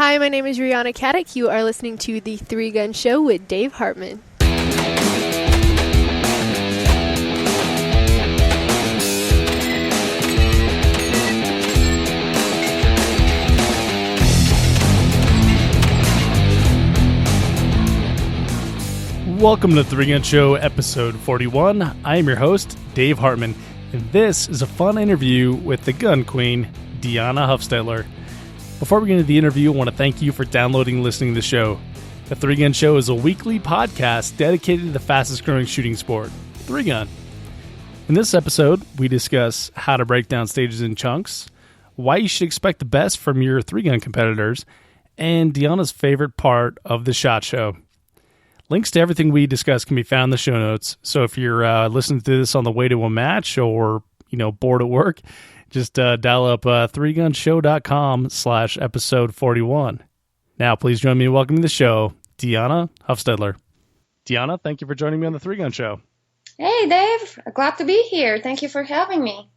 Hi, my name is Rihanna Caddick. You are listening to The 3-Gun Show with Dave Hartman. Welcome to 3-Gun Show episode 41. I am your host, Dave Hartman, and this is a fun interview with the gun queen, Deanna Huffstetler. Before we get into the interview, I want to thank you for downloading and listening to the show. The 3-Gun Show is a weekly podcast dedicated to the fastest growing shooting sport, 3-gun. In this episode, we discuss how to break down stages in chunks, why you should expect the best from your 3-gun competitors, and Deanna's favorite part of the SHOT Show. Links to everything we discuss can be found in the show notes, so if you're listening to this on the way to a match or, bored at work, just dial up 3gunshow.com/episode 41. Now, please join me in welcoming the show, Deanna Huffstetler. Deanna, thank you for joining me on the 3-Gun Show. Hey, Dave. Glad to be here. Thank you for having me.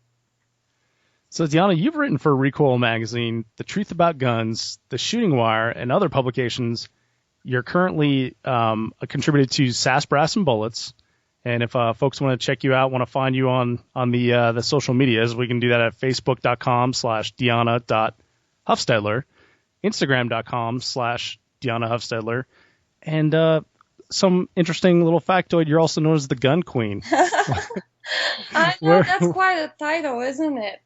So, Deanna, you've written for Recoil Magazine, The Truth About Guns, The Shooting Wire, and other publications. You're currently a contributor to SAS Brass and Bullets. And if folks want to check you out, want to find you on the social medias, we can do that at facebook.com/Deanna.Huffstetler, Instagram.com/Deanna and some interesting little factoid, you're also known as the Gun Queen. I know, that's quite a title, isn't it?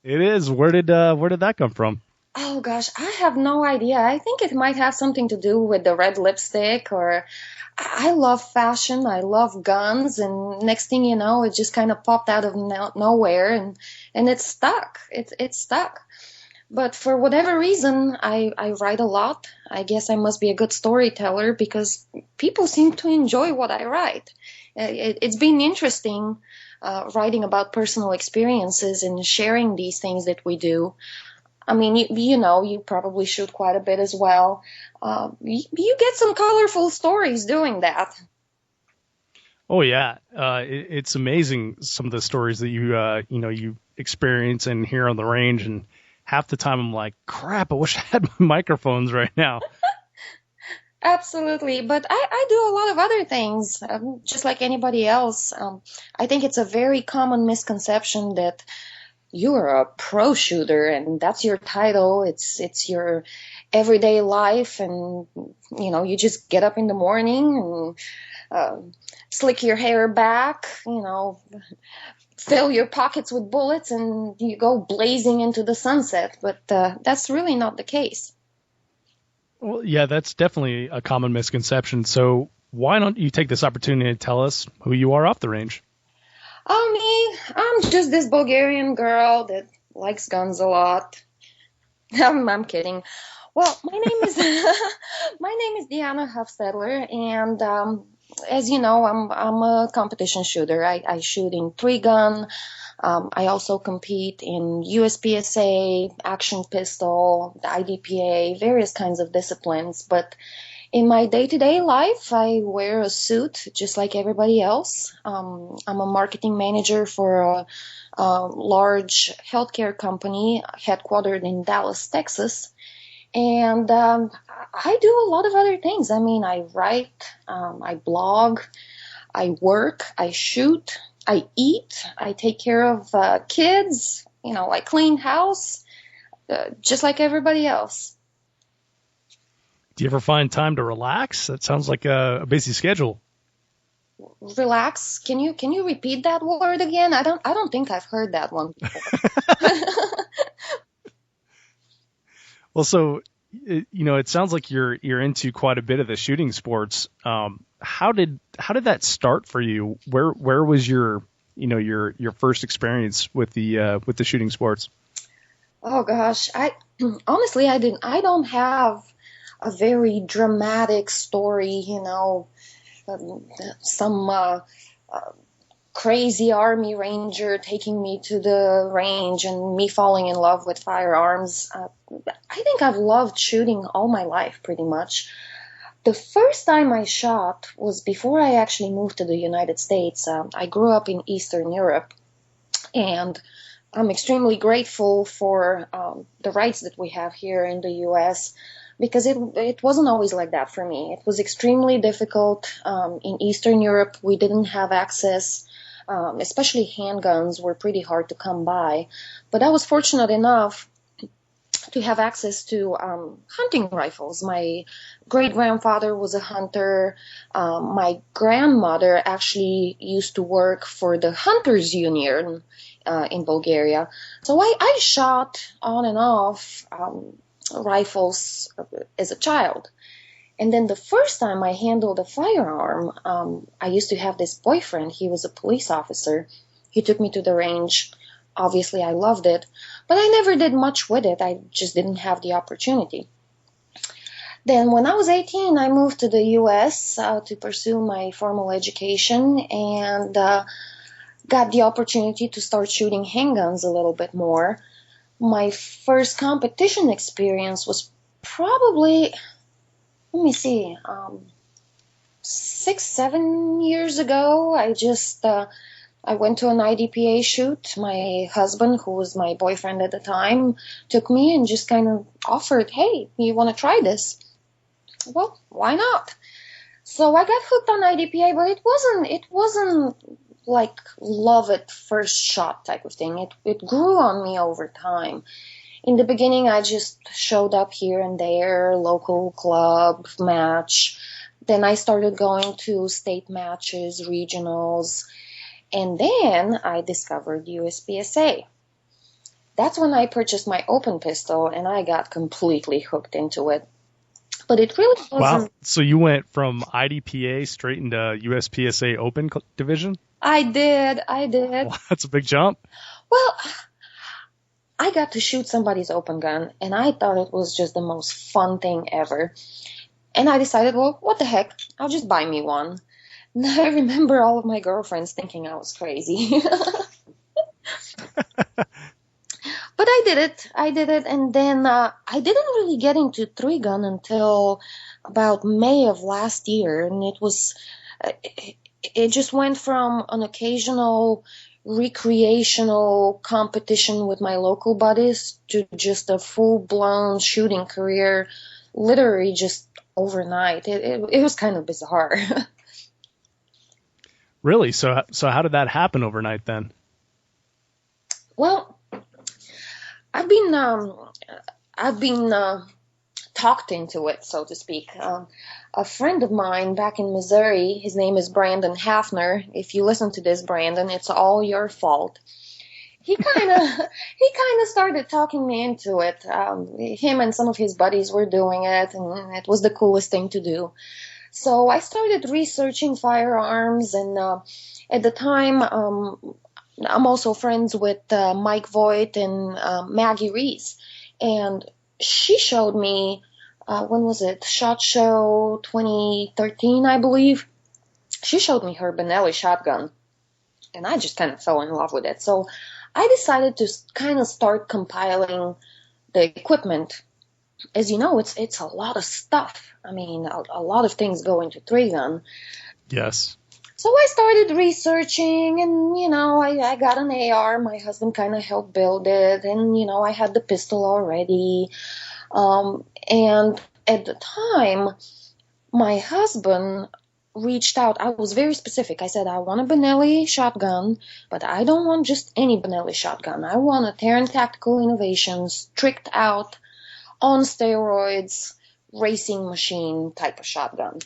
It is. Where did that come from? Oh, gosh, I have no idea. I think it might have something to do with the red lipstick, or I love fashion, I love guns, and next thing you know, it just kind of popped out of nowhere, and it's stuck. It's stuck. But for whatever reason, I write a lot. I guess I must be a good storyteller because people seem to enjoy what I write. It's been interesting writing about personal experiences and sharing these things that we do. I mean, you probably shoot quite a bit as well. You get some colorful stories doing that. Oh yeah, it's amazing some of the stories that you experience and hear on the range, and half the time I'm like, crap, I wish I had my microphones right now. Absolutely, but I do a lot of other things, just like anybody else. I think it's a very common misconception that you're a pro shooter and that's your title. It's your everyday life, and you just get up in the morning and slick your hair back, fill your pockets with bullets, and you go blazing into the sunset. But that's really not the case. Well, yeah, that's definitely a common misconception. So why don't you take this opportunity to tell us who you are off the range? I'm just this Bulgarian girl that likes guns a lot. I'm kidding. Well, my name is Deanna Huffstetler, and as you know, I'm a competition shooter. I shoot in 3-gun. I also compete in USPSA, action pistol, the IDPA, various kinds of disciplines. But in my day-to-day life, I wear a suit just like everybody else. I'm a marketing manager for a large healthcare company headquartered in Dallas, Texas. And I do a lot of other things. I mean, I write, I blog, I work, I shoot, I eat, I take care of kids, I clean house, just like everybody else. Do you ever find time to relax? That sounds like a busy schedule. Relax? Can you repeat that word again? I don't think I've heard that one before. Well, so it sounds like you're into quite a bit of the shooting sports. How did that start for you? Where was your first experience with the shooting sports? Oh gosh, I don't have a very dramatic story, some crazy army ranger taking me to the range and me falling in love with firearms. I think I've loved shooting all my life, pretty much. The first time I shot was before I actually moved to the United States. I grew up in Eastern Europe, and I'm extremely grateful for the rights that we have here in the U.S. because it wasn't always like that for me. It was extremely difficult. In Eastern Europe, we didn't have access. Especially handguns were pretty hard to come by. But I was fortunate enough to have access to hunting rifles. My great-grandfather was a hunter. My grandmother actually used to work for the Hunters Union in Bulgaria. So I shot on and off rifles as a child. And then the first time I handled a firearm, I used to have this boyfriend. He was a police officer. He took me to the range. Obviously, I loved it, but I never did much with it. I just didn't have the opportunity. Then when I was 18, I moved to the U.S. To pursue my formal education and got the opportunity to start shooting handguns a little bit more. My first competition experience was probably, let me see, 6, 7 years ago. I went to an IDPA shoot. My husband, who was my boyfriend at the time, took me and just kind of offered, hey, you want to try this? Well, why not? So I got hooked on IDPA, but it wasn't like love at first shot type of thing. It grew on me over time. In the beginning, I just showed up here and there, local club match. Then I started going to state matches, regionals. And then I discovered USPSA. That's when I purchased my open pistol and I got completely hooked into it. But it really wasn't. Wow. So you went from IDPA straight into USPSA Open division? I did. Wow, that's a big jump. Well, I got to shoot somebody's open gun and I thought it was just the most fun thing ever. And I decided, well, what the heck? I'll just buy me one. And I remember all of my girlfriends thinking I was crazy. But I did it, and then I didn't really get into 3-gun until about May of last year, and it just went from an occasional recreational competition with my local buddies to just a full-blown shooting career, literally just overnight. It was kind of bizarre. Really? So how did that happen overnight then? Well, I've been talked into it, so to speak. A friend of mine back in Missouri, his name is Brandon Hafner. If you listen to this, Brandon, it's all your fault. He kind of started talking me into it. Him and some of his buddies were doing it, and it was the coolest thing to do. So I started researching firearms, and at the time, I'm also friends with Mike Voigt and Maggie Reese, and she showed me, when was it? SHOT Show 2013, I believe. She showed me her Benelli shotgun, and I just kind of fell in love with it. So I decided to kind of start compiling the equipment. As you know, it's a lot of stuff. I mean, a lot of things go into 3-gun. Yes. So I started researching, and, I got an AR. My husband kind of helped build it, and, I had the pistol already. And at the time, my husband reached out. I was very specific. I said, I want a Benelli shotgun, but I don't want just any Benelli shotgun. I want a Terran Tactical Innovations, tricked out, on steroids, racing machine type of shotgun.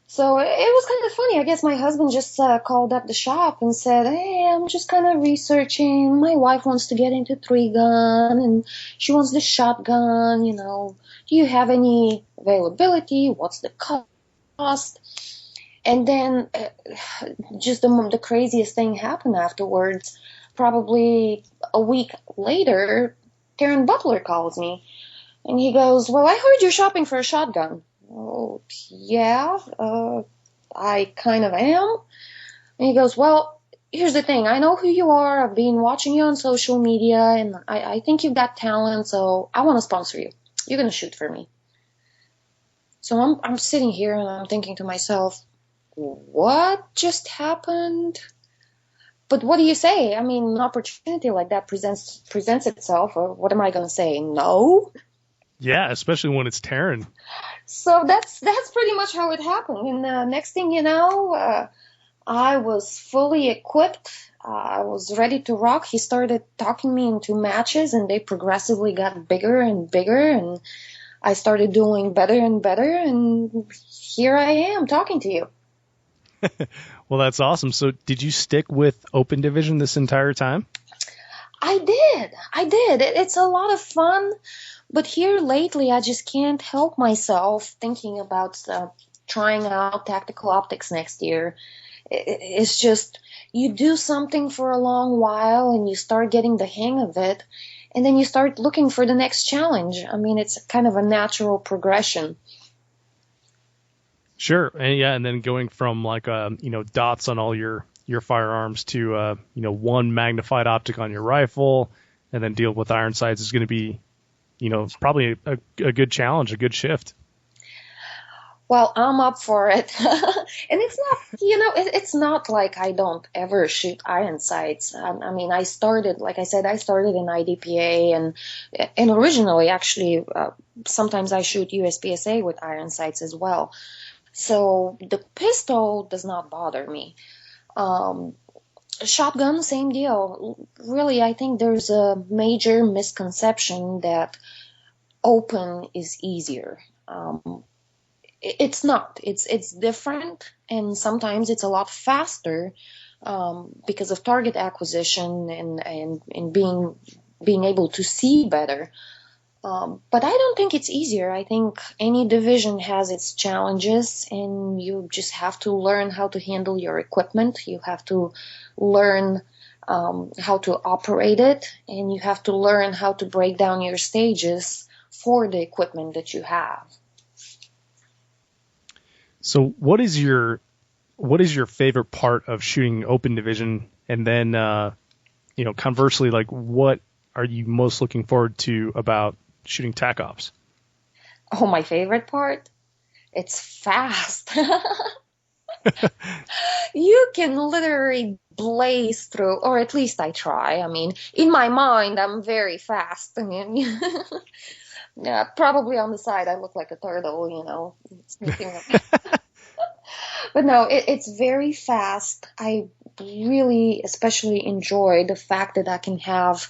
So it was kind of funny. I guess my husband just called up the shop and said, hey, I'm just kind of researching. My wife wants to get into 3-gun and she wants this shotgun, Do you have any availability? What's the cost? And then just the craziest thing happened afterwards. Probably a week later, Karen Butler calls me and he goes, well, I heard you're shopping for a shotgun. Oh, yeah, I kind of am. And he goes, well, here's the thing. I know who you are. I've been watching you on social media, and I think you've got talent, so I want to sponsor you. You're going to shoot for me. So I'm sitting here, and I'm thinking to myself, what just happened? But what do you say? I mean, an opportunity like that presents itself, or what am I going to say? No. Yeah, especially when it's Terran. So that's pretty much how it happened. And next thing you know, I was fully equipped. I was ready to rock. He started talking me into matches, and they progressively got bigger and bigger, and I started doing better and better, and here I am talking to you. Well, that's awesome. So did you stick with Open Division this entire time? I did. It's a lot of fun, but here lately I just can't help myself thinking about trying out tactical optics next year. It's just, you do something for a long while and you start getting the hang of it, and then you start looking for the next challenge. I mean, it's kind of a natural progression. Sure. And yeah, and then going from like dots on all your firearms to one magnified optic on your rifle, and then deal with iron sights is going to be probably a good challenge, a good shift. Well, I'm up for it. And it's not, it's not like I don't ever shoot iron sights. I mean, like I said, I started in IDPA, and originally, actually, sometimes I shoot USPSA with iron sights as well. So the pistol does not bother me. Shotgun, same deal. Really, I think there's a major misconception that open is easier. It's not. It's different, and sometimes it's a lot faster because of target acquisition and being able to see better. But I don't think it's easier. I think any division has its challenges, and you just have to learn how to handle your equipment. You have to learn how to operate it, and you have to learn how to break down your stages for the equipment that you have. So what is your favorite part of shooting Open Division? And then, conversely, like what are you most looking forward to about shooting TAC Ops? Oh, my favorite part? It's fast. You can literally blaze through, or at least I try. I mean, in my mind, I'm very fast. I mean, yeah, probably on the side, I look like a turtle, sneaking up. But no, it's very fast. I really especially enjoy the fact that I can have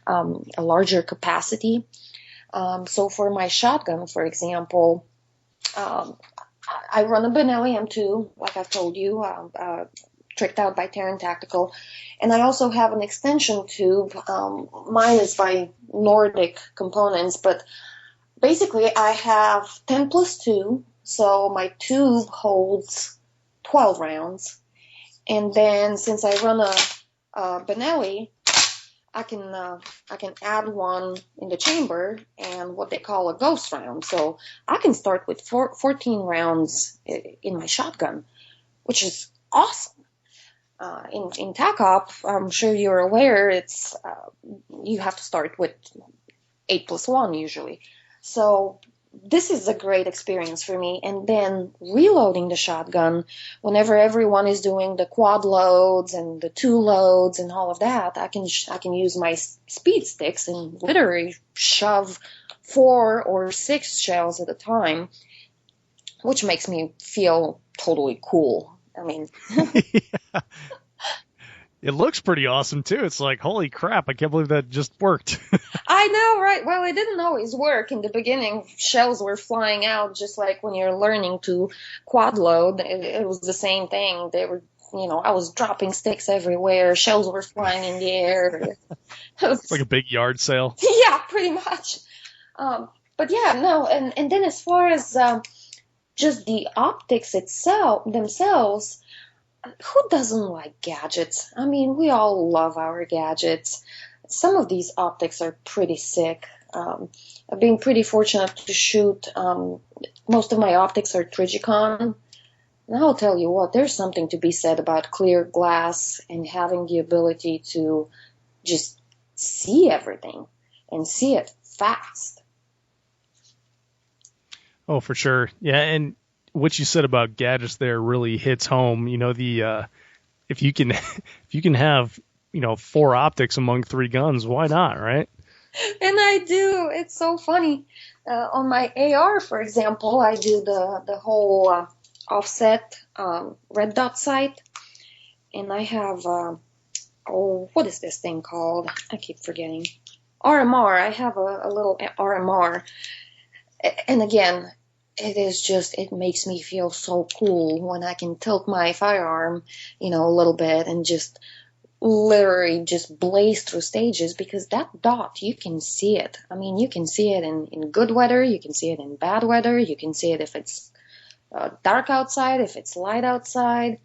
a larger capacity. So for my shotgun, for example, I run a Benelli M2, like I've told you, tricked out by Terran Tactical. And I also have an extension tube. Mine is by Nordic Components, but basically I have 10 plus 2, so my tube holds 12 rounds. And then since I run a Benelli, I can add one in the chamber and what they call a ghost round. So I can start with 14 rounds in my shotgun, which is awesome. In TAC Op, I'm sure you're aware, it's you have to start with 8 plus 1 usually. So this is a great experience for me. And then reloading the shotgun, whenever everyone is doing the quad loads and the 2 loads and all of that, I can use my speed sticks and literally shove 4 or 6 shells at a time, which makes me feel totally cool. I mean, Yeah. It looks pretty awesome too. It's like, holy crap, I can't believe that just worked. I know, right? Well, it didn't always work. In the beginning, shells were flying out just like when you're learning to quad load. It was the same thing. They were, I was dropping sticks everywhere. Shells were flying in the air. It's like a big yard sale. Yeah, pretty much. But yeah, no. And then as far as just the optics themselves, who doesn't like gadgets? I mean, we all love our gadgets. Some of these optics are pretty sick. I've been pretty fortunate to shoot. Most of my optics are 3GS041. And I'll tell you what, there's something to be said about clear glass and having the ability to just see everything and see it fast. Oh, for sure. Yeah, and what you said about gadgets there really hits home. if you can have, 4 optics among 3 guns, why not, right? And I do. It's so funny. On my AR, for example, I do the whole offset red dot sight, and I have what is this thing called? I keep forgetting. RMR. I have a little RMR, and again, it makes me feel so cool when I can tilt my firearm, a little bit and just literally just blaze through stages, because that dot, you can see it. I mean, you can see it in good weather, you can see it in bad weather, you can see it if it's dark outside, if it's light outside.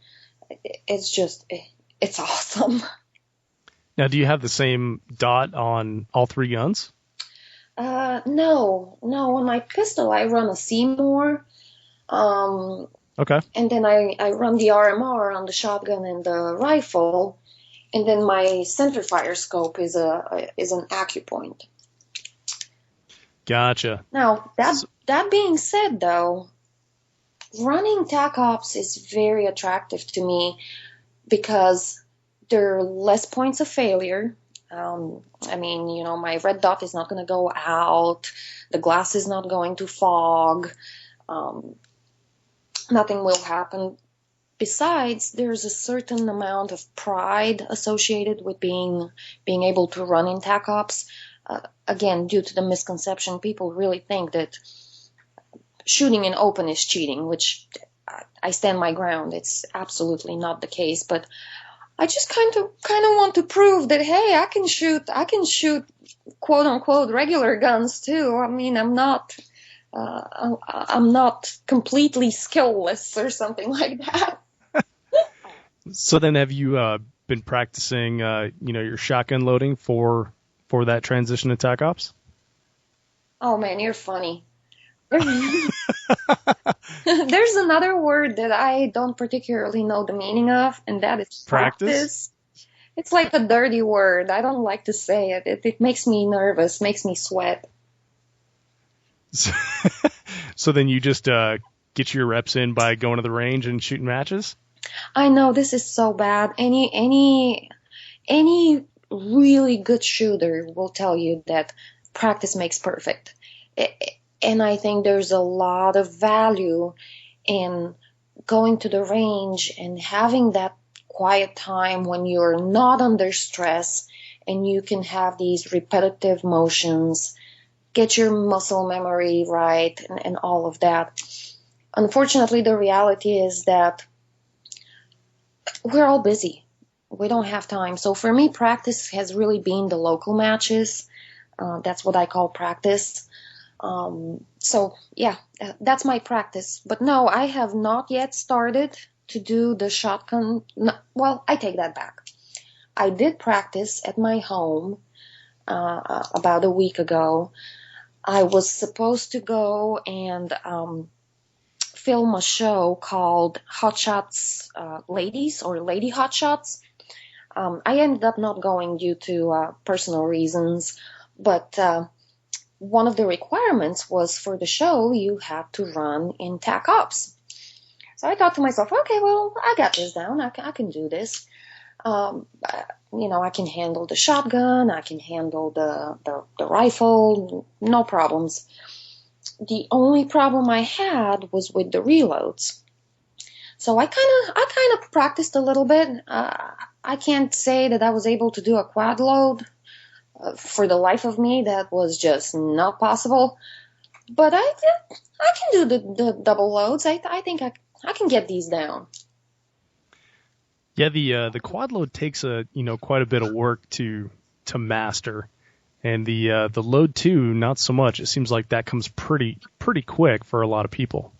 It's awesome. Now, do you have the same dot on all 3 guns? No. On my pistol, I run a Seymour. Okay. And then I run the RMR on the shotgun and the rifle. And then my center fire scope is an AccuPoint. Gotcha. Now, that being said, though, running TAC Ops is very attractive to me because there are less points of failure. I mean, my red dot is not going to go out. The glass is not going to fog. Nothing will happen. Besides, there's a certain amount of pride associated with being able to run in TAC Ops. Again, due to the misconception, people really think that shooting in open is cheating, which I stand my ground. It's absolutely not the case. But I just kind of want to prove that, hey, I can shoot quote unquote regular guns too. I mean, I'm not completely skillless or something like that. So then, have you been practicing, your shotgun loading for that transition to TAC Ops? Oh man, you're funny. There's another word that I don't particularly know the meaning of, and that is practice. It's like a dirty word. I don't like to say it. It makes me nervous, makes me sweat. So then you just get your reps in by going to the range and shooting matches? I know this is so bad. Any really good shooter will tell you that practice makes perfect. And I think there's a lot of value in going to the range and having that quiet time when you're not under stress and you can have these repetitive motions, get your muscle memory right, and all of that. Unfortunately, the reality is that we're all busy. We don't have time. So for me, practice has really been the local matches. That's what I call practice. So yeah, that's my practice. But no, I have not yet started to do the shotgun. No, well, I take that back. I did practice at my home about a week ago. I was supposed to go and film a show called Hot Shots Ladies or Lady Hot Shots. I ended up not going due to personal reasons, but one of the requirements was for the show you had to run in TAC Ops. So I thought to myself, okay, well, I got this down. I can do this. I can handle the shotgun. I can handle the rifle. No problems. The only problem I had was with the reloads. So I kind of practiced a little bit. I can't say that I was able to do a quad load. For the life of me, that was just not possible. But I can do the double loads. I think I can get these down. Yeah, the quad load takes quite a bit of work to master, and the load 2 not so much. It seems like that comes pretty quick for a lot of people.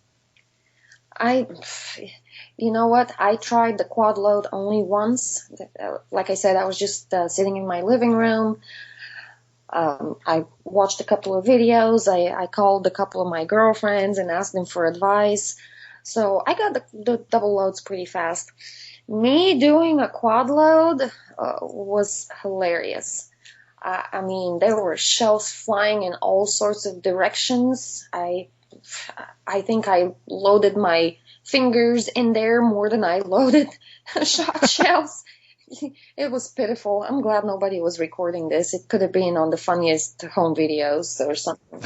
You know what? I tried the quad load only once. Like I said, I was just sitting in my living room. I watched a couple of videos. I called a couple of my girlfriends and asked them for advice. So I got the double loads pretty fast. Me doing a quad load was hilarious. I mean, there were shells flying in all sorts of directions. I I think I loaded my fingers in there more than I loaded shot shells. It was pitiful. I'm glad nobody was recording this. It could have been on the funniest home videos or something.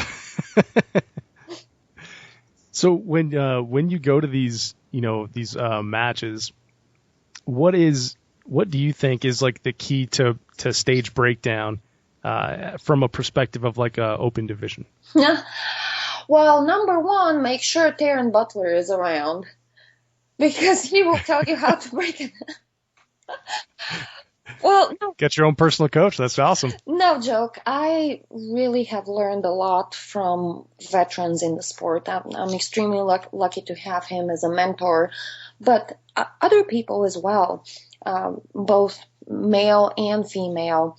So when you go to these matches, what do you think is like the key to stage breakdown from a perspective of like a open division? Well, number one, make sure Taryn Butler is around because he will tell you how to break it. Well, no. Get your own personal coach. That's awesome. No joke. I really have learned a lot from veterans in the sport. I'm extremely lucky to have him as a mentor, but other people as well, both male and female.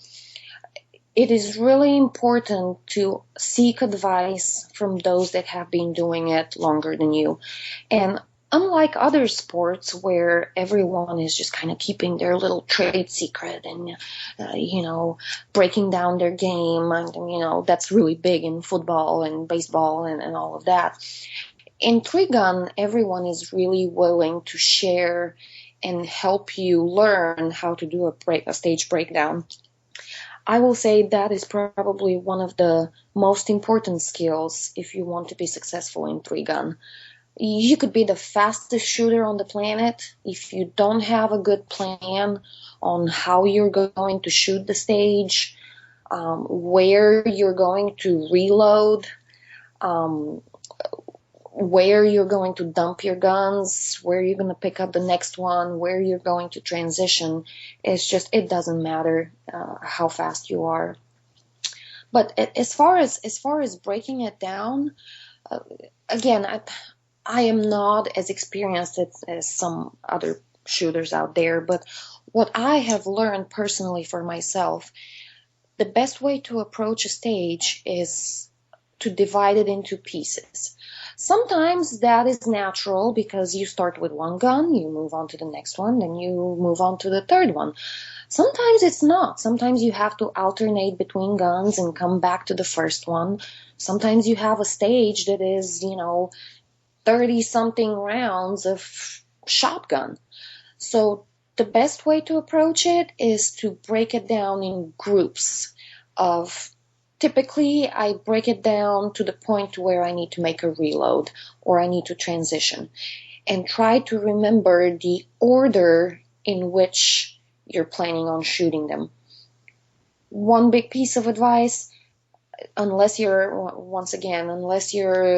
It is really important to seek advice from those that have been doing it longer than you. And unlike other sports where everyone is just kind of keeping their little trade secret and, breaking down their game, and, that's really big in football and baseball and all of that. In three-gun, everyone is really willing to share and help you learn how to do a stage breakdown. I will say that is probably one of the most important skills if you want to be successful in three-gun. You could be the fastest shooter on the planet. If you don't have a good plan on how you're going to shoot the stage, where you're going to reload, where you're going to dump your guns, where you're going to pick up the next one, where you're going to transition, it doesn't matter how fast you are. But as far as breaking it down, again, I am not as experienced as some other shooters out there, but what I have learned personally for myself, the best way to approach a stage is to divide it into pieces. Sometimes that is natural because you start with one gun, you move on to the next one, then you move on to the third one. Sometimes it's not. Sometimes you have to alternate between guns and come back to the first one. Sometimes you have a stage that is, 30-something rounds of shotgun. So the best way to approach it is to break it down in groups of, typically I break it down to the point where I need to make a reload or I need to transition, and try to remember the order in which you're planning on shooting them. One big piece of advice, unless you're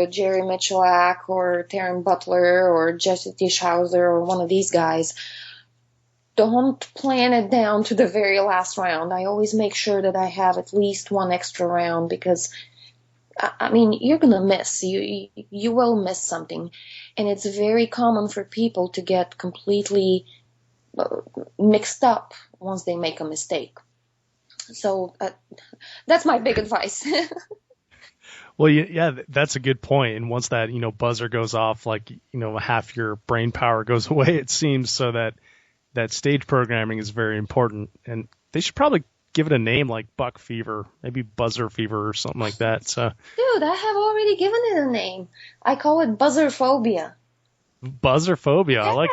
Jerry Michalak or Taryn Butler or Jesse Tischhauser or one of these guys, don't plan it down to the very last round. I always make sure that I have at least one extra round because, you're going to miss. You will miss something. And it's very common for people to get completely mixed up once they make a mistake. So that's my big advice. Well, yeah, that's a good point. And once that, buzzer goes off, like, half your brain power goes away, it seems, so that stage programming is very important. And they should probably give it a name like buck fever, maybe buzzer fever or something like that. So, dude, I have already given it a name. I call it buzzer phobia. Buzzer phobia. Yes. I like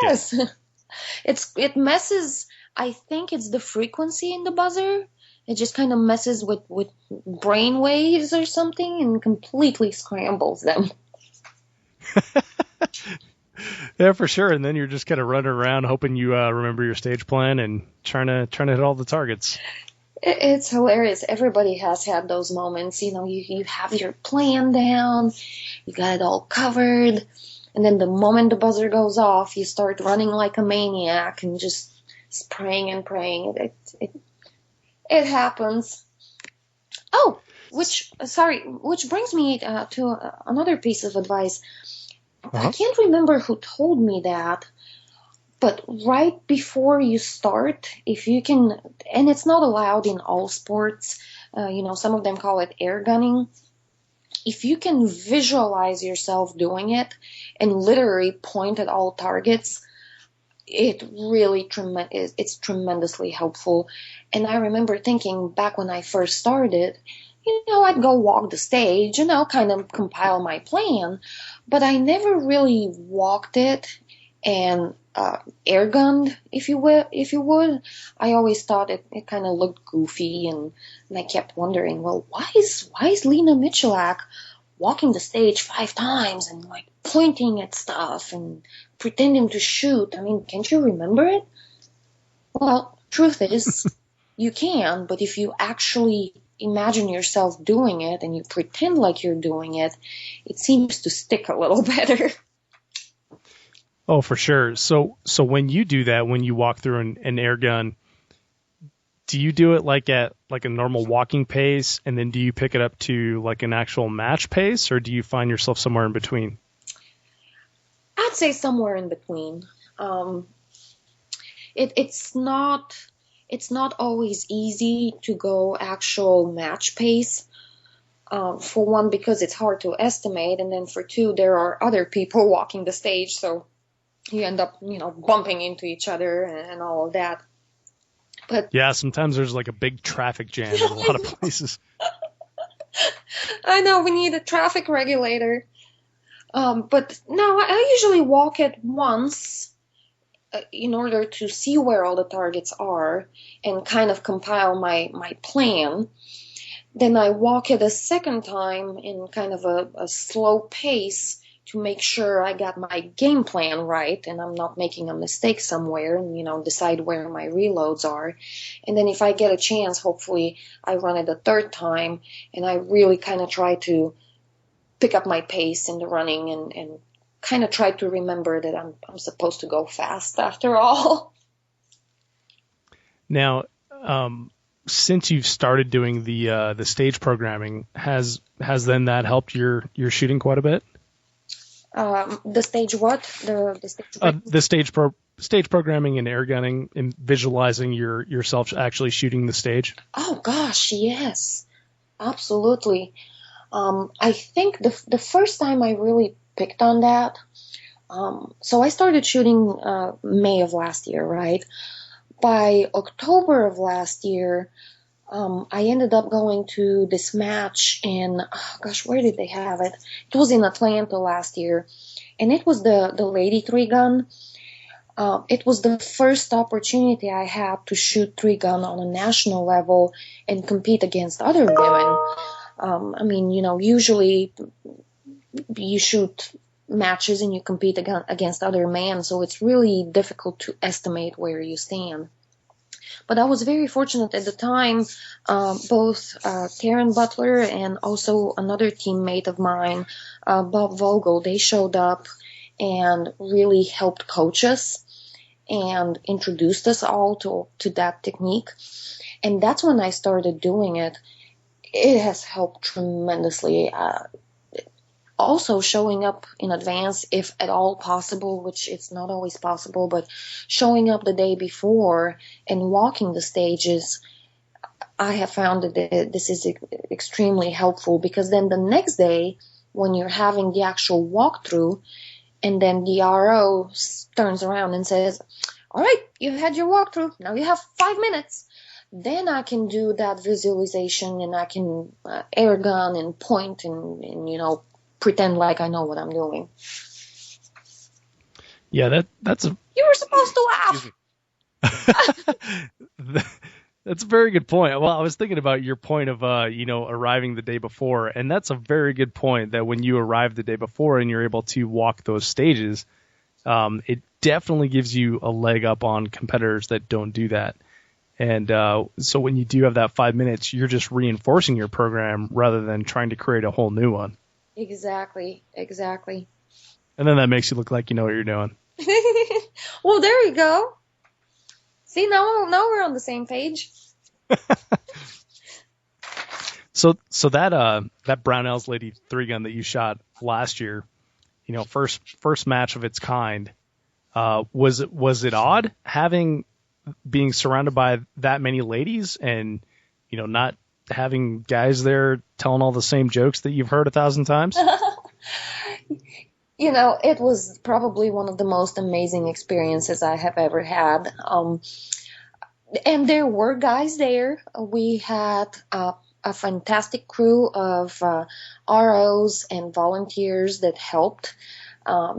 it. It messes, I think it's the frequency in the buzzer. It just kind of messes with brain waves or something and completely scrambles them. Yeah, for sure. And then you're just kind of running around hoping you remember your stage plan and trying to hit all the targets. It's hilarious. Everybody has had those moments. You have your plan down, you got it all covered, and then the moment the buzzer goes off, you start running like a maniac and just spraying and praying. It happens. Oh, which brings me to another piece of advice. I can't remember who told me that, but right before you start, if you can, and it's not allowed in all sports, some of them call it air gunning. If you can visualize yourself doing it and literally point at all targets, it really it's tremendously helpful. And I remember thinking back when I first started, I'd go walk the stage, kind of compile my plan, but I never really walked it and air gunned, if you will, if you would. I always thought it kind of looked goofy, and I kept wondering, well, why is Lena Michalak walking the stage 5 times and like pointing at stuff and pretending to shoot? I mean, can't you remember it? Well, truth is, you can, but if you actually imagine yourself doing it and you pretend like you're doing it, it seems to stick a little better. Oh, for sure. So when you do that, when you walk through an air gun, do you do it like at like a normal walking pace, and then do you pick it up to like an actual match pace, or do you find yourself somewhere in between? I'd say somewhere in between. It's not always easy to go actual match pace. For one, because it's hard to estimate, and then for two, there are other people walking the stage, so you end up, bumping into each other and all of that. But yeah, sometimes there's like a big traffic jam in a lot of places. I know we need a traffic regulator. But no, I usually walk it once in order to see where all the targets are and kind of compile my plan. Then I walk it a second time in kind of a slow pace to make sure I got my game plan right and I'm not making a mistake somewhere, and, decide where my reloads are. And then if I get a chance, hopefully I run it a third time and I really kind of try to pick up my pace in the running and kind of try to remember that I'm supposed to go fast after all. Now, since you've started doing the stage programming, has then that helped your shooting quite a bit? The stage what? The stage programming and air gunning and visualizing yourself actually shooting the stage. Oh gosh, yes, absolutely. I think the first time I really picked on that, so I started shooting May of last year, right? By October of last year, I ended up going to this match in, where did they have it? It was in Atlanta last year, and it was the lady 3-gun. It was the first opportunity I had to shoot 3-gun on a national level and compete against other women. Usually you shoot matches and you compete against other men, so it's really difficult to estimate where you stand. But I was very fortunate at the time. Both Karen Butler and also another teammate of mine, Bob Vogel, they showed up and really helped coach us and introduced us all to that technique. And that's when I started doing it. It has helped tremendously. Also showing up in advance, if at all possible, which it's not always possible, but showing up the day before and walking the stages, I have found that this is extremely helpful, because then the next day when you're having the actual walkthrough and then the RO turns around and says, all right, you had your walkthrough, now you have 5 minutes. Then I can do that visualization and I can air gun and point and pretend like I know what I'm doing. Yeah, that's a... You were supposed to laugh! That's a very good point. Well, I was thinking about your point of, arriving the day before, and that's a very good point, that when you arrive the day before and you're able to walk those stages, it definitely gives you a leg up on competitors that don't do that. And so when you do have that 5 minutes, you're just reinforcing your program rather than trying to create a whole new one. Exactly. And then that makes you look like you know what you're doing. Well, there you go. See, now we're on the same page. So that Brownells Lady 3-gun that you shot last year, first match of its kind, was it odd being surrounded by that many ladies and not having guys there telling all the same jokes that you've heard 1,000 times? It was probably one of the most amazing experiences I have ever had. And there were guys there. We had a fantastic crew of ROs and volunteers that helped.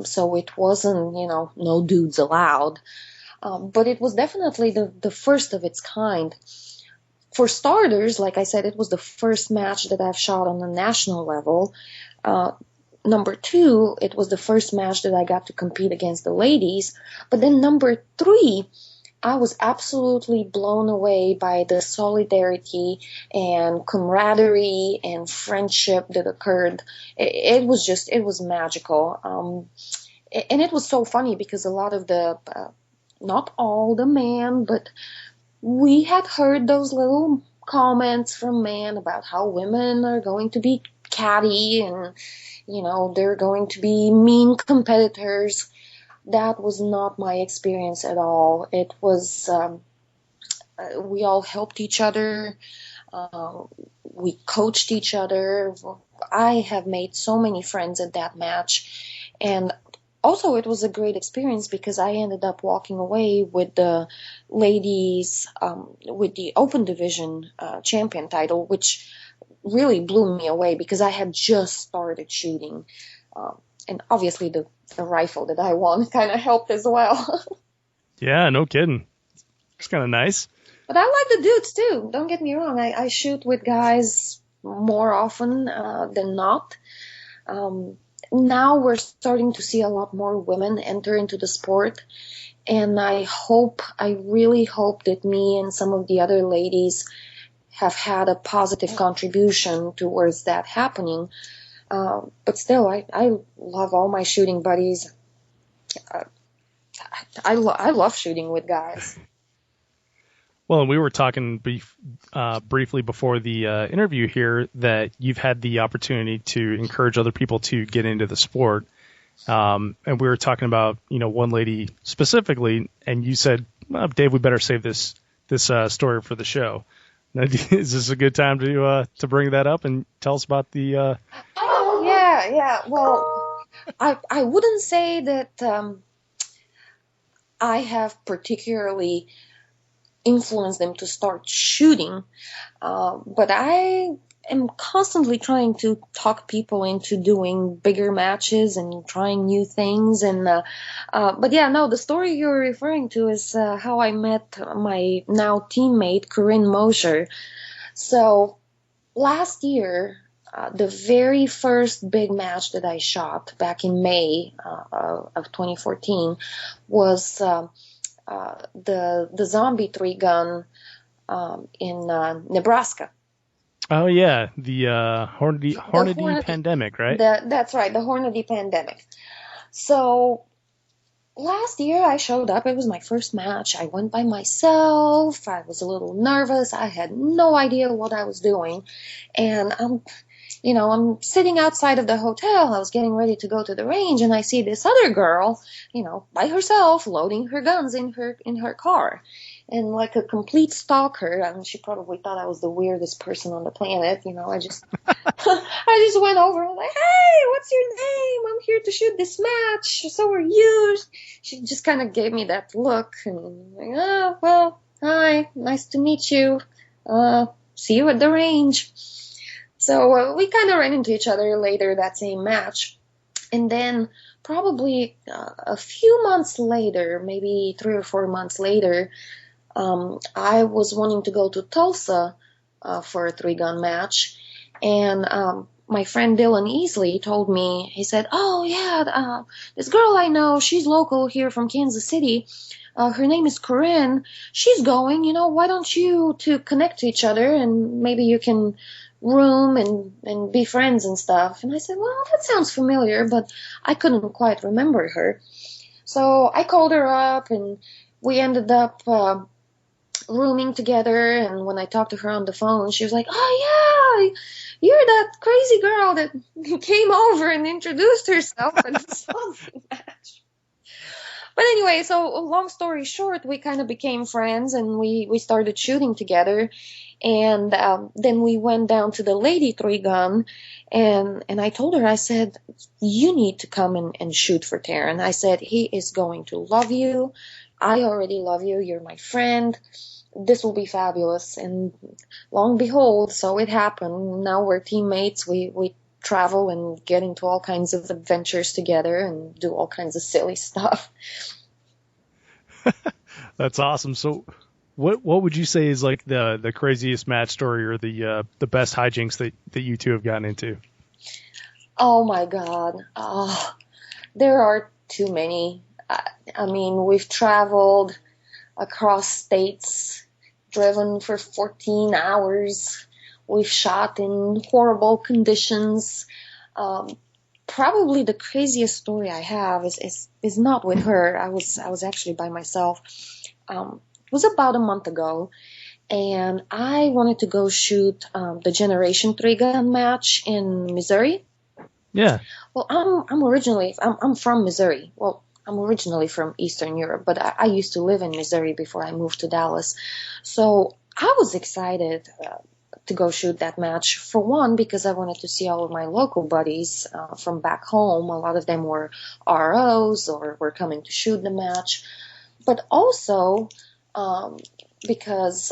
So it wasn't, no dudes allowed. But it was definitely the first of its kind. For starters, like I said, it was the first match that I've shot on a national level. Number two, it was the first match that I got to compete against the ladies. But then number three, I was absolutely blown away by the solidarity and camaraderie and friendship that occurred. It was magical. And it was so funny because a lot of not all the men, but we had heard those little comments from men about how women are going to be catty and, they're going to be mean competitors. That was not my experience at all. It was, we all helped each other. We coached each other. I have made so many friends at that match. And also it was a great experience because I ended up walking away with the ladies, with the open division champion title, which really blew me away because I had just started shooting. And obviously the rifle that I won kind of helped as well. Yeah, no kidding. It's kind of nice. But I like the dudes too. Don't get me wrong. I shoot with guys more often than not. Now we're starting to see a lot more women enter into the sport. And I really hope that me and some of the other ladies have had a positive contribution towards that happening. But still, I love all my shooting buddies. I love shooting with guys. Well, we were talking briefly before the interview here that you've had the opportunity to encourage other people to get into the sport. And we were talking about, one lady specifically, and you said, well, Dave, we better save this story for the show. Now, is this a good time to bring that up and tell us about the... Oh, yeah. Well, I wouldn't say that I have particularly influenced them to start shooting, but I am constantly trying to talk people into doing bigger matches and trying new things. And but yeah, no, the story you're referring to is how I met my now teammate Corinne Mosher. So last year, the very first big match that I shot back in May of 2014 was the zombie 3-gun in Nebraska. Oh yeah, the Hornady pandemic, right? That's right, the Hornady pandemic. So last year I showed up. It was my first match. I went by myself. I was a little nervous. I had no idea what I was doing, and I'm sitting outside of the hotel. I was getting ready to go to the range, and I see this other girl, by herself, loading her guns in her car. And like a complete stalker, I mean, she probably thought I was the weirdest person on the planet. I just went over and like, hey, what's your name? I'm here to shoot this match. So are you? She just kind of gave me that look, and like, oh, well, hi, nice to meet you. See you at the range. So we kind of ran into each other later that same match. And then probably a few months later, maybe 3 or 4 months later, I was wanting to go to Tulsa for a 3-gun match. And my friend Dylan Easley told me, he said, oh, yeah, this girl I know, she's local here from Kansas City. Her name is Corinne. She's going, why don't you two connect to each other and maybe you can room and be friends and stuff. And I said, well, that sounds familiar, but I couldn't quite remember her. So I called her up and we ended up rooming together. And when I talked to her on the phone, she was like, oh yeah, you're that crazy girl that came over and introduced herself at the zombie match. But anyway, so long story short, we kind of became friends and we started shooting together. And then we went down to the lady 3-gun, and I told her, I said, you need to come and shoot for Taryn. I said, he is going to love you. I already love you. You're my friend. this will be fabulous. And long and behold, so it happened. Now we're teammates. We travel and get into all kinds of adventures together and do all kinds of silly stuff. That's awesome. So, what would you say is like the craziest match story or the best hijinks that you two have gotten into? Oh my God. There are too many. I mean, we've traveled across states, driven for 14 hours. We've shot in horrible conditions. Probably the craziest story I have is not with her. I was actually by myself. It was about a month ago, and I wanted to go shoot the Generation 3 gun match in Missouri. Yeah. Well, I'm from Missouri. Well, I'm originally from Eastern Europe, but I used to live in Missouri before I moved to Dallas. So I was excited to go shoot that match. For one, because I wanted to see all of my local buddies from back home. A lot of them were ROs or were coming to shoot the match. But also because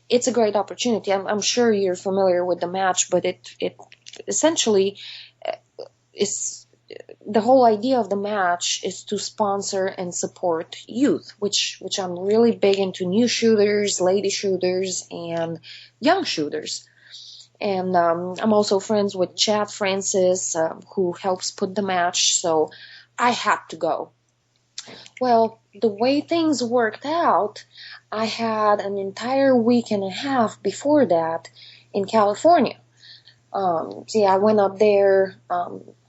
it's a great opportunity. I'm sure you're familiar with the match, but it essentially is the whole idea of the match is to sponsor and support youth, which I'm really big into new shooters, lady shooters, and young shooters. And I'm also friends with Chad Francis, who helps put the match, so I had to go. Well, the way things worked out, I had an entire week and a half before that in California. I went up there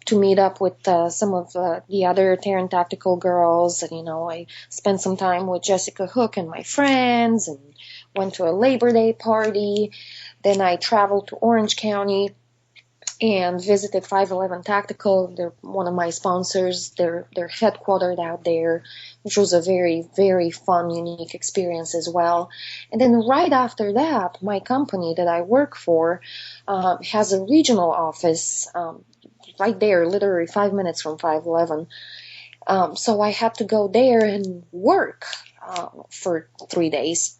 to meet up with some of the other Terran Tactical girls. And, I spent some time with Jessica Hook and my friends and went to a Labor Day party. Then I traveled to Orange County and visited 511 Tactical. They're one of my sponsors. They're headquartered out there, which was a very, very fun, unique experience as well. And then right after that, my company that I work for has a regional office right there, literally 5 minutes from 511. So I had to go there and work for 3 days.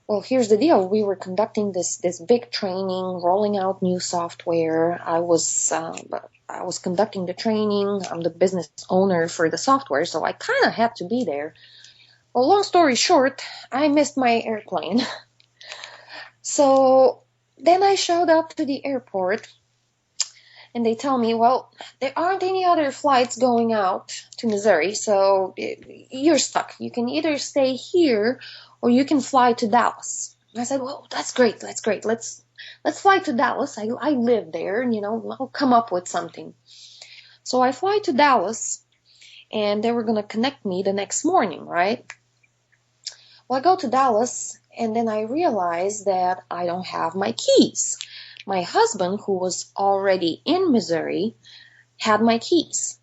Well, here's the deal. We were conducting this big training, rolling out new software. I was conducting the training. I'm the business owner for the software, so I kind of had to be there. Well, long story short, I missed my airplane. So then I showed up to the airport, and they tell me, well, there aren't any other flights going out to Missouri, so you're stuck. You can either stay here or you can fly to Dallas. And I said, well, that's great. Let's fly to Dallas. I live there, and, I'll come up with something. So I fly to Dallas, and they were going to connect me the next morning, right? Well, I go to Dallas, and then I realize that I don't have my keys. My husband, who was already in Missouri, had my keys.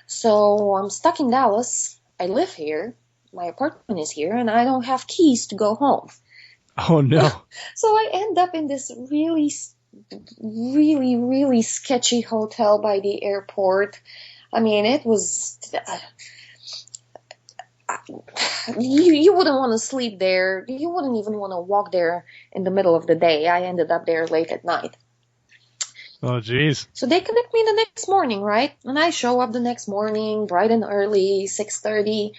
So I'm stuck in Dallas. I live here. My apartment is here, and I don't have keys to go home. Oh, no. So I end up in this really, really, really sketchy hotel by the airport. I mean, it was... you wouldn't want to sleep there. You wouldn't even want to walk there in the middle of the day. I ended up there late at night. Oh, geez. So they connect me the next morning, right? And I show up the next morning, bright and early, 6:30.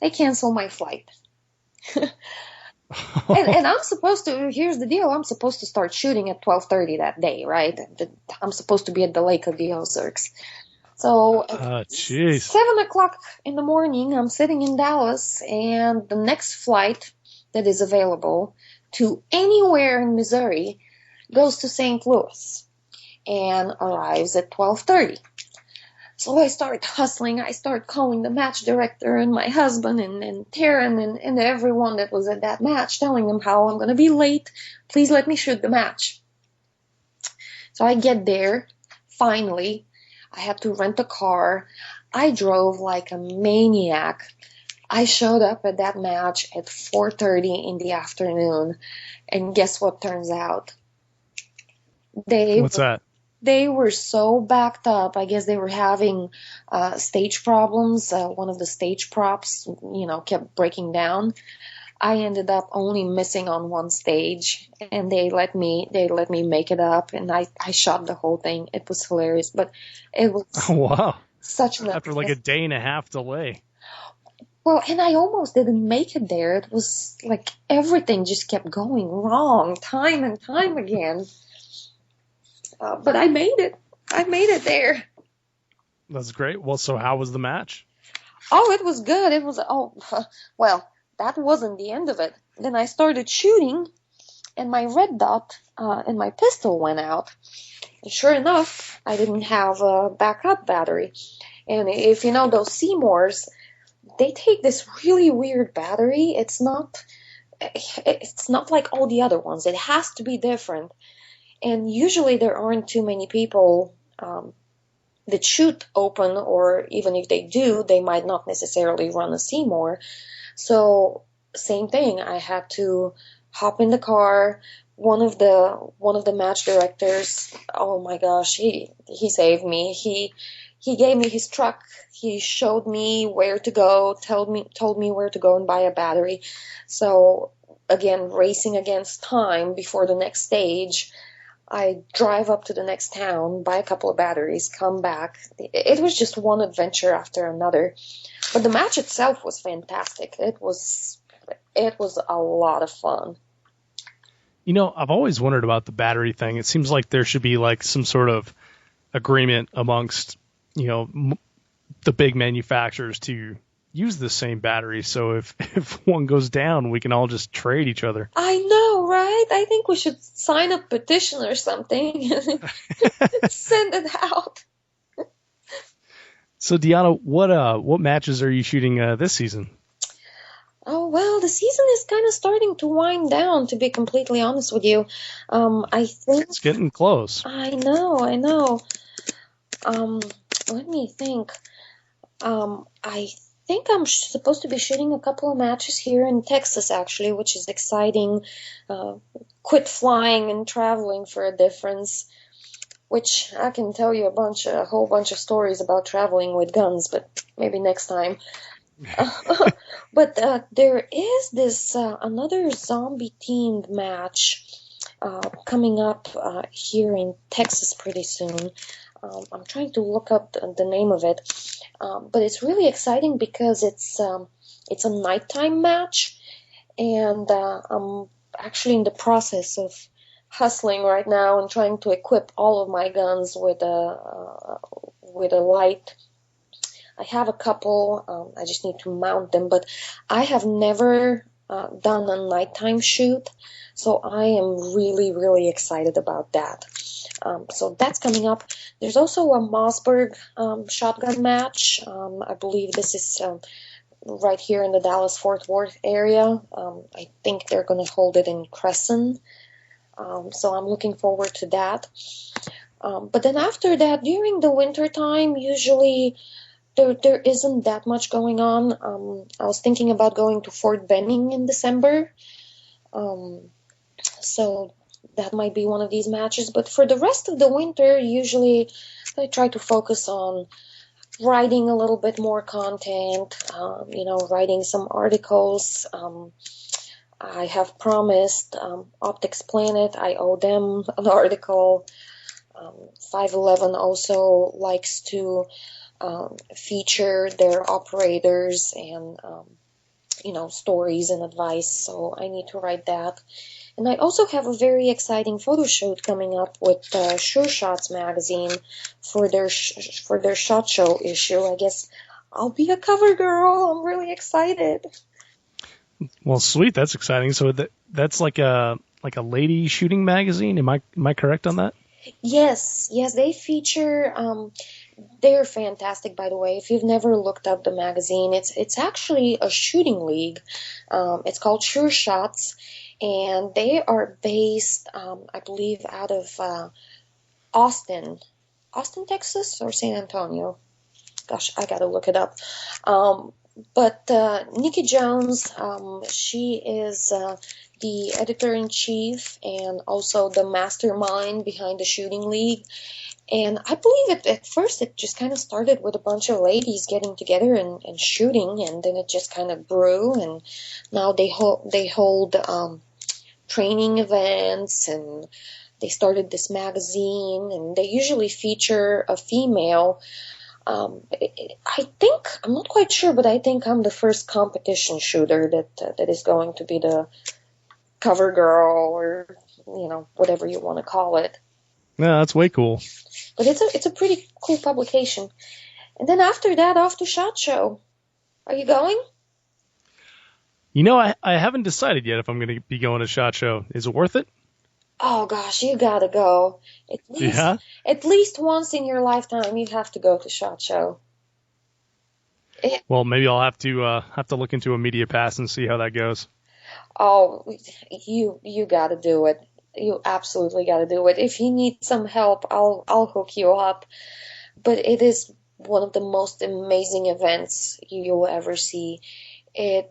They cancel my flight. and I'm supposed to, here's the deal, I'm supposed to start shooting at 12:30 that day, right? I'm supposed to be at the Lake of the Ozarks. So at 7 o'clock in the morning, I'm sitting in Dallas, and the next flight that is available to anywhere in Missouri goes to St. Louis and arrives at 12:30. So I start hustling. I start calling the match director and my husband and Taryn and everyone that was at that match, telling them how I'm going to be late. Please let me shoot the match. So I get there. Finally, I had to rent a car. I drove like a maniac. I showed up at that match at 4:30 in the afternoon. And guess what turns out? What's that? They were so backed up. I guess they were having stage problems. One of the stage props, kept breaking down. I ended up only missing on one stage, and they let me make it up, and I shot the whole thing. It was hilarious, but it was Oh, wow. such an After like a day and a half delay. well, and I almost didn't make it there. It was like everything just kept going wrong time and time again. But I made it. I made it there. That's great. Well, so how was the match? Oh, it was good. It was, well, that wasn't the end of it. Then I started shooting, and my red dot and my pistol went out. And sure enough, I didn't have a backup battery. And if you know those Seymours, they take this really weird battery. It's not like all the other ones. It has to be different. And usually there aren't too many people that shoot open, or even if they do, they might not necessarily run a Seymour. So same thing. I had to hop in the car. One of the match directors, oh my gosh, he saved me. He gave me his truck. He showed me where to go, told me where to go and buy a battery. So again, racing against time before the next stage, I drive up to the next town, buy a couple of batteries, come back. It was just one adventure after another. But the match itself was fantastic. It was a lot of fun. You know, I've always wondered about the battery thing. It seems like there should be like some sort of agreement amongst, you know, the big manufacturers to use the same battery. So if one goes down, we can all just trade each other. I know, right? I think we should sign a petition or something and send it out. So Deanna, what matches are you shooting this season? Oh, well, the season is kind of starting to wind down, to be completely honest with you. I think It's getting close. I know. Let me think. I think I'm supposed to be shooting a couple of matches here in Texas, actually, which is exciting. Quit flying and traveling for a difference, which I can tell you a whole bunch of stories about traveling with guns, but maybe next time. But there is this another zombie-themed match coming up here in Texas pretty soon. I'm trying to look up the name of it, but it's really exciting because it's a nighttime match, and I'm actually in the process of hustling right now and trying to equip all of my guns with a light. I have a couple. I just need to mount them, but I have never done a nighttime shoot, so I am really, really excited about that. So that's coming up. There's also a Mossberg shotgun match. I believe this is right here in the Dallas-Fort Worth area. I think they're going to hold it in Crescent. So I'm looking forward to that. But then after that, during the winter time, usually there isn't that much going on. I was thinking about going to Fort Benning in December. So that might be one of these matches. But for the rest of the winter, usually I try to focus on writing a little bit more content, writing some articles. I have promised Optics Planet, I owe them an article. 511 also likes to feature their operators and, stories and advice, so I need to write that. And I also have a very exciting photo shoot coming up with Sure Shots magazine for their SHOT Show issue. I guess I'll be a cover girl. I'm really excited. Well, sweet. That's exciting. So that's like a lady shooting magazine. Am I correct on that? Yes, they feature. They're fantastic, by the way. If you've never looked up the magazine, it's actually a shooting league. It's called Sure Shots, and they are based, I believe, out of Austin, Texas, or San Antonio. Gosh, I gotta look it up. But Nikki Jones, she is the editor-in-chief and also the mastermind behind the shooting league. And I believe at first it just kind of started with a bunch of ladies getting together and shooting, and then it just kind of grew, and now they hold training events, and they started this magazine, and they usually feature a female. I think, I'm not quite sure, but I think I'm the first competition shooter that is going to be the cover girl, or whatever you want to call it. Yeah, that's way cool. But it's a pretty cool publication. And then after that, off to SHOT Show. Are you going? I haven't decided yet if I'm going to be going to SHOT Show. Is it worth it? Oh gosh, you gotta go. At least once in your lifetime, you have to go to SHOT Show. Well, maybe I'll have to look into a media pass and see how that goes. Oh, you gotta do it. You absolutely gotta do it. If you need some help, I'll hook you up. But it is one of the most amazing events you'll ever see.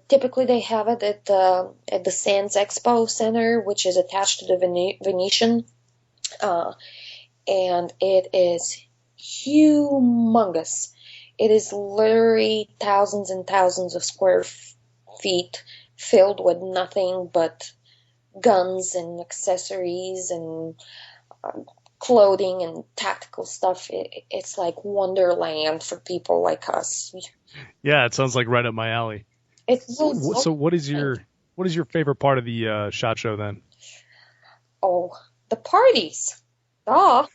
Typically they have it at the Sands Expo Center, which is attached to the Venetian, and it is humongous. It is literally thousands and thousands of square feet filled with nothing but guns and accessories and clothing and tactical stuff. It's like Wonderland for people like us. Yeah, it sounds like right up my alley. So what is your favorite part of the SHOT Show then? Oh, the parties. Duh.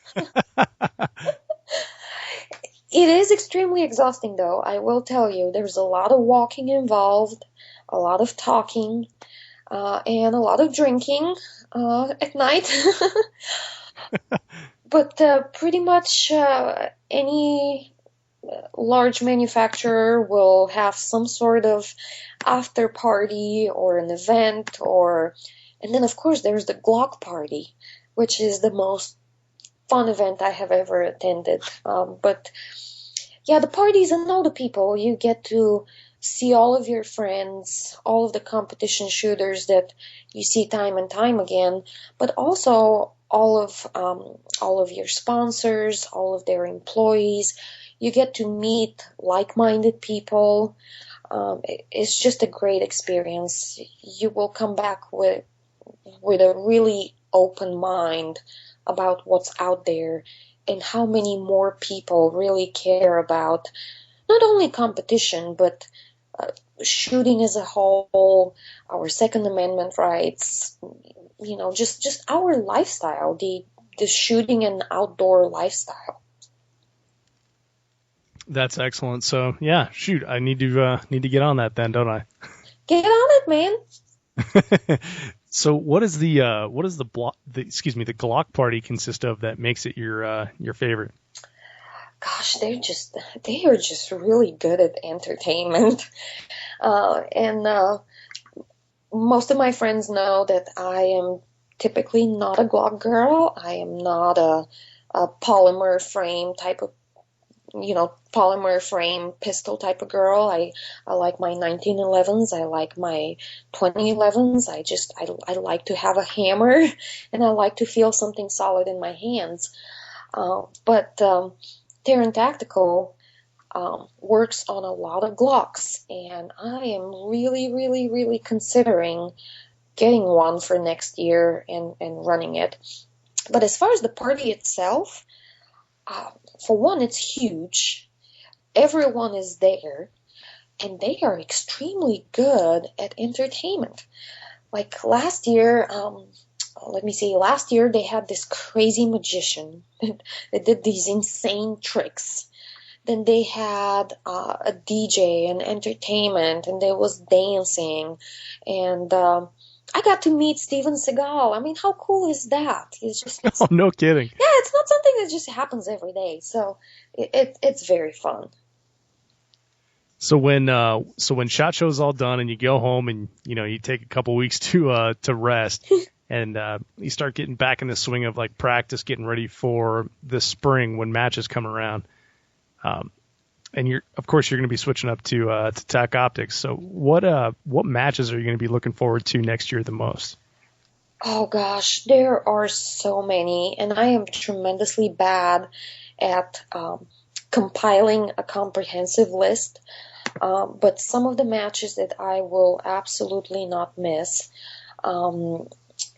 It is extremely exhausting, though. I will tell you, there's a lot of walking involved, a lot of talking, and a lot of drinking at night. But pretty much any large manufacturer will have some sort of after party or an event, and then of course there's the Glock party, which is the most fun event I have ever attended. But yeah, the parties and all the people, you get to see all of your friends, all of the competition shooters that you see time and time again, but also all of your sponsors, all of their employees. You get to meet like-minded people. It's just a great experience. You will come back with a really open mind about what's out there and how many more people really care about not only competition, but shooting as a whole, our Second Amendment rights, just our lifestyle, the shooting and outdoor lifestyle. That's excellent. So yeah, shoot, I need to get on that then, don't I? Get on it, man. So what is the Glock party consist of that makes it your favorite? Gosh, they are just really good at entertainment. And most of my friends know that I am typically not a Glock girl. I am not a polymer frame type of, polymer frame pistol type of girl. I like my 1911s. I like my 2011s. I like to have a hammer, and I like to feel something solid in my hands. But Terran Tactical works on a lot of Glocks, and I am really, really, really considering getting one for next year and running it. But as far as the party itself, for one, it's huge. Everyone is there, and they are extremely good at entertainment. Like last year, last year they had this crazy magician that did these insane tricks. Then they had a DJ and entertainment, and there was dancing, and I got to meet Steven Seagal. I mean, how cool is that? Oh, no kidding. Yeah, it's not something that just happens every day, so it's very fun. So when SHOT Show's all done and you go home and you take a couple weeks to rest and you start getting back in the swing of like practice, getting ready for the spring when matches come around, and you're going to be switching up to TAC Optics. So what matches are you going to be looking forward to next year the most? Oh gosh, there are so many, and I am tremendously bad at compiling a comprehensive list. But some of the matches that I will absolutely not miss. Um,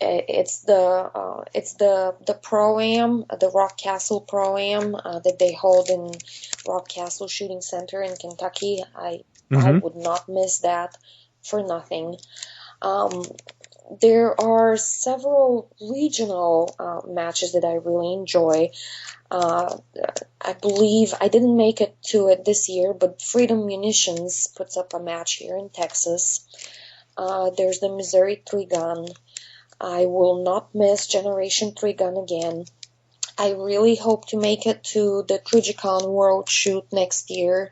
it's the Pro-Am, the Rock Castle Pro-Am that they hold in Rock Castle Shooting Center in Kentucky. I Mm-hmm. would not miss that for nothing. Um, there are several regional matches that I really enjoy. Uh, I believe I didn't make it to it this year, but Freedom Munitions puts up a match here in Texas. There's the Missouri 3-gun. I will not miss Generation 3-gun again. I really hope to make it to the 3GCon World Shoot next year.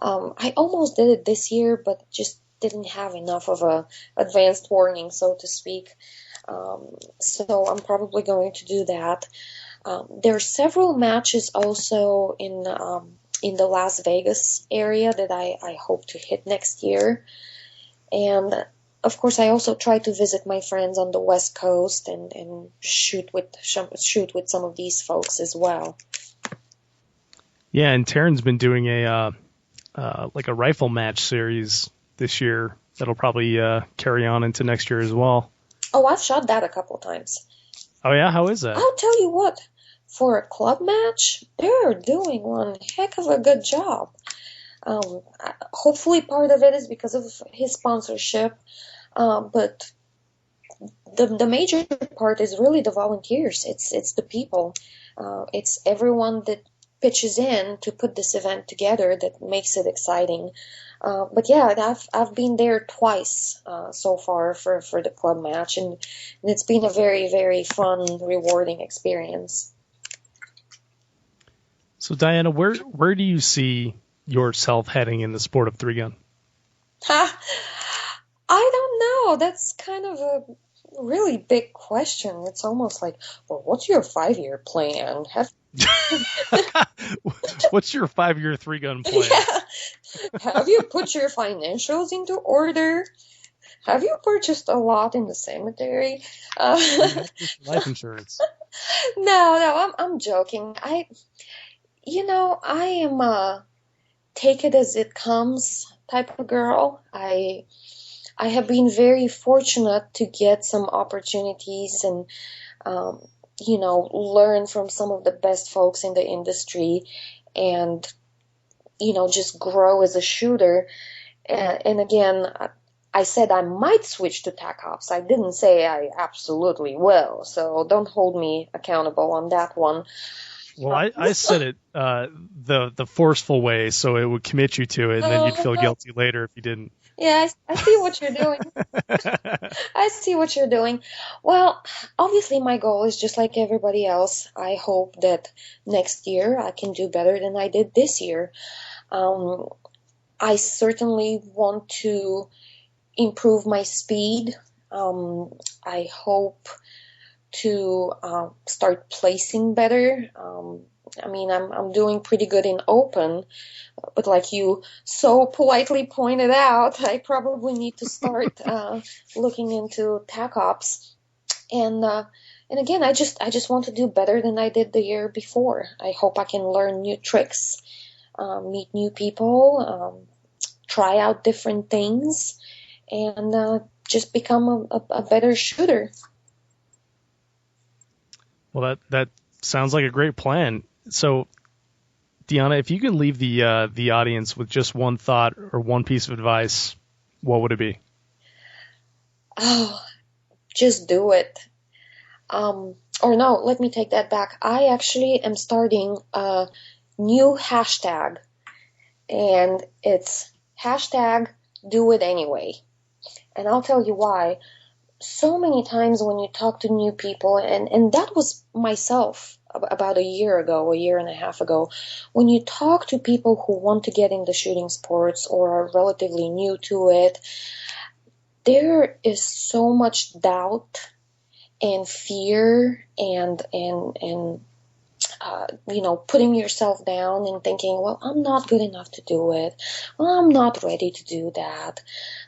I almost did it this year, but just didn't have enough of a advanced warning, so to speak. So I'm probably going to do that. There are several matches also in the Las Vegas area that I hope to hit next year. And of course, I also try to visit my friends on the West Coast and shoot with some of these folks as well. Yeah, and Taryn's been doing a like a rifle match series this year that'll probably carry on into next year as well. Oh, I've shot that a couple times. Oh yeah, how is that? I'll tell you what, for a club match, they're doing one heck of a good job. Hopefully part of it is because of his sponsorship, but the major part is really the volunteers. It's the people. It's everyone that pitches in to put this event together that makes it exciting. But yeah, I've been there twice so far for the club match, and it's been a very, very fun, rewarding experience. So Diana, where do you see yourself heading in the sport of 3-gun? Ha! I don't know. That's kind of a really big question. It's almost like, well, what's your 5-year plan? What's your 5-year 3-gun plan? Yeah. Have you put your financials into order? Have you purchased a lot in the cemetery? Life insurance. No, I'm joking. I am a take it as it comes type of girl. I have been very fortunate to get some opportunities and, learn from some of the best folks in the industry and, just grow as a shooter. And again, I said I might switch to TAC Ops. I didn't say I absolutely will. So don't hold me accountable on that one. Well, I said it the forceful way, so it would commit you to it, and then you'd feel guilty later if you didn't. Yeah, I see what you're doing. I see what you're doing. Well, obviously my goal is just like everybody else. I hope that next year I can do better than I did this year. I certainly want to improve my speed. I hope to start placing better. I'm doing pretty good in open, but like you so politely pointed out, I probably need to start looking into TAC Ops. And again, I just want to do better than I did the year before. I hope I can learn new tricks, meet new people, try out different things, and just become a better shooter. Well, that sounds like a great plan. So, Deanna, if you could leave the audience with just one thought or one piece of advice, what would it be? Oh, just do it. Or no, let me take that back. I actually am starting a new hashtag, and it's hashtag do it anyway. And I'll tell you why. So many times when you talk to new people, and that was myself about a year and a half ago, when you talk to people who want to get into shooting sports or are relatively new to it, there is so much doubt and fear and putting yourself down and thinking, well, I'm not good enough to do it. Well, I'm not ready to do that.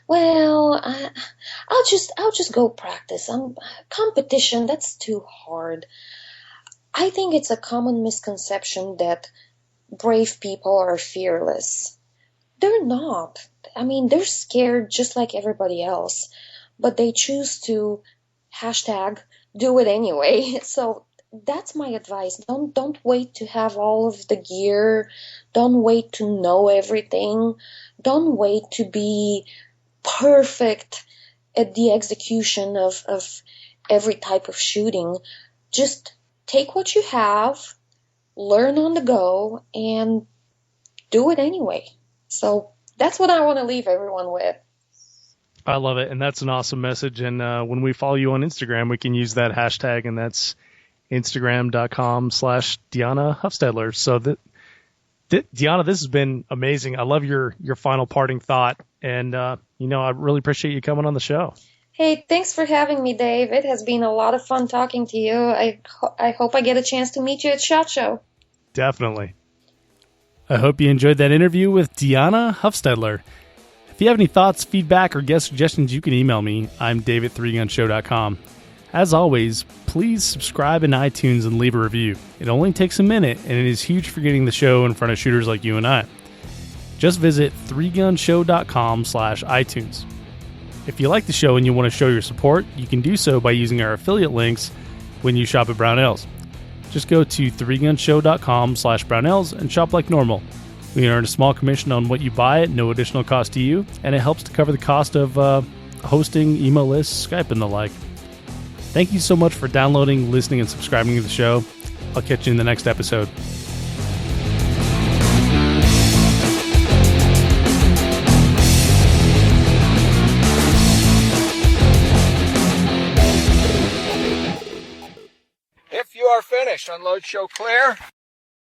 Well, I'll just go practice. Competition, that's too hard. I think it's a common misconception that brave people are fearless. They're not. I mean, they're scared just like everybody else, but they choose to hashtag do it anyway. So that's my advice. Don't wait to have all of the gear. Don't wait to know everything. Don't wait to be perfect at the execution of every type of shooting. Just take what you have, learn on the go, and do it anyway. So that's what I want to leave everyone with. I love it, and that's an awesome message. And when we follow you on Instagram, we can use that hashtag, and that's Instagram.com/Diana Huffstedler. So Diana, this has been amazing. I love your final parting thought, and I really appreciate you coming on the show. Hey, thanks for having me, Dave. It has been a lot of fun talking to you. I hope I get a chance to meet you at SHOT Show. Definitely. I hope you enjoyed that interview with Diana Huffstedler. If you have any thoughts, feedback, or guest suggestions, you can email me. I'm dave@3gunshow.com. As always, please subscribe in iTunes and leave a review. It only takes a minute, and it is huge for getting the show in front of shooters like you and I. Just visit 3gunshow.com/iTunes. If you like the show and you want to show your support, you can do so by using our affiliate links when you shop at Brownells. Just go to 3gunshow.com/Brownells and shop like normal. We earn a small commission on what you buy at no additional cost to you, and it helps to cover the cost of hosting, email lists, Skype, and the like. Thank you so much for downloading, listening, and subscribing to the show. I'll catch you in the next episode. If you are finished, unload, show clear.